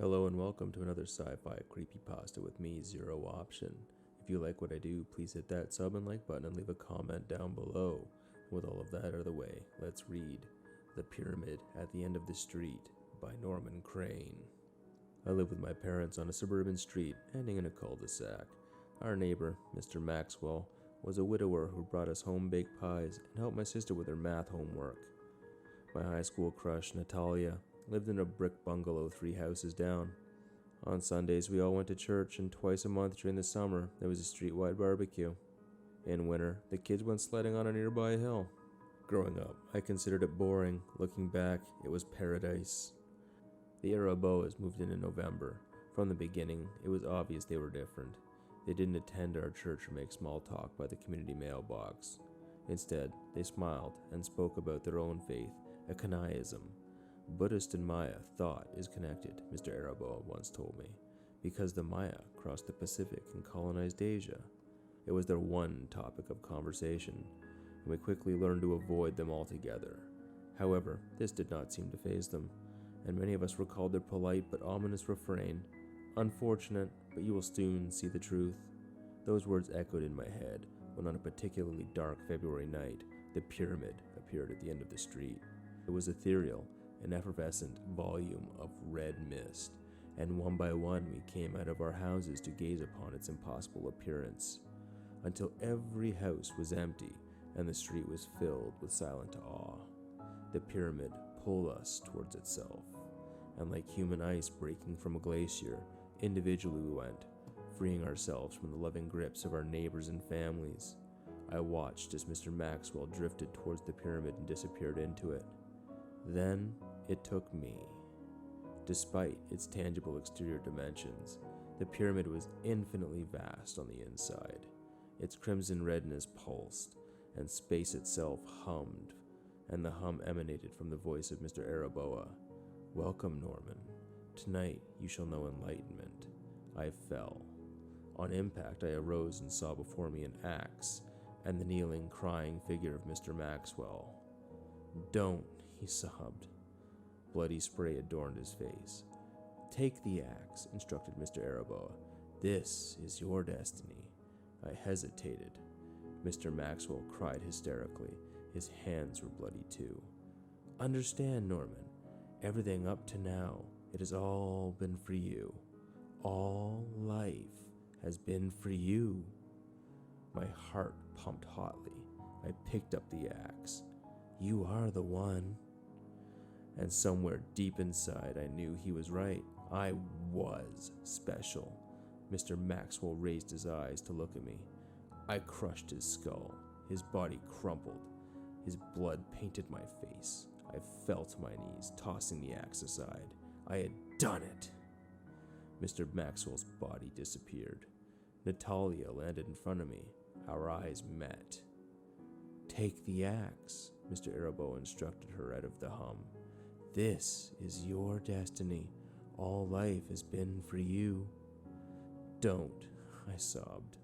Hello and welcome to another sci-fi creepypasta with me, Zero Option. If you like what I do, please hit that sub and like button and leave a comment down below. With all of that out of the way, let's read The Pyramid at the End of the Street by normancrane. I live with my parents on a suburban street ending in a cul-de-sac. Our neighbor, Mr. Maxwell, was a widower who brought us home-baked pies and helped my sister with her math homework. My high school crush, Natalia, lived in a brick bungalow 3 houses down. On Sundays, we all went to church, and twice a month during the summer, there was a street-wide barbecue. In winter, the kids went sledding on a nearby hill. Growing up, I considered it boring. Looking back, it was paradise. The Araboas moved in November. From the beginning, it was obvious they were different. They didn't attend our church or make small talk by the community mailbox. Instead, they smiled and spoke about their own faith, Ekanaism. Buddhist and Maya thought is connected, Mr. Araboa once told me, because the Maya crossed the Pacific and colonized Asia. It was their one topic of conversation, and we quickly learned to avoid them altogether. However, this did not seem to faze them, and many of us recalled their polite but ominous refrain, "Unfortunate, but you will soon see the truth." Those words echoed in my head when on a particularly dark February night, the pyramid appeared at the end of the street. It was ethereal, an effervescent volume of red mist, and one by one we came out of our houses to gaze upon its impossible appearance, until every house was empty and the street was filled with silent awe. The pyramid pulled us towards itself, and like human ice breaking from a glacier, individually we went, freeing ourselves from the loving grips of our neighbors and families. I watched as Mr. Maxwell drifted towards the pyramid and disappeared into it. Then it took me. Despite its tangible exterior dimensions, the pyramid was infinitely vast on the inside. Its crimson redness pulsed, and space itself hummed, and the hum emanated from the voice of Mr. Araboa. "Welcome, Norman. Tonight you shall know enlightenment." I fell. On impact, I arose and saw before me an axe and the kneeling, crying figure of Mr. Maxwell. "Don't," he sobbed. Bloody spray adorned his face. "Take the axe," instructed Mr. Araboa. "This is your destiny." I hesitated. Mr. Maxwell cried hysterically. His hands were bloody too. "Understand, Norman. Everything up to now, it has all been for you. All life has been for you." My heart pumped hotly. I picked up the axe. "You are the one." And somewhere deep inside, I knew he was right. I was special. Mr. Maxwell raised his eyes to look at me. I crushed his skull. His body crumpled. His blood painted my face. I fell to my knees, tossing the axe aside. I had done it. Mr. Maxwell's body disappeared. Natalia landed in front of me. Our eyes met. "Take the axe," Mr. Araboa instructed her out of the hum. "This is your destiny. All life has been for you." "Don't," I sobbed.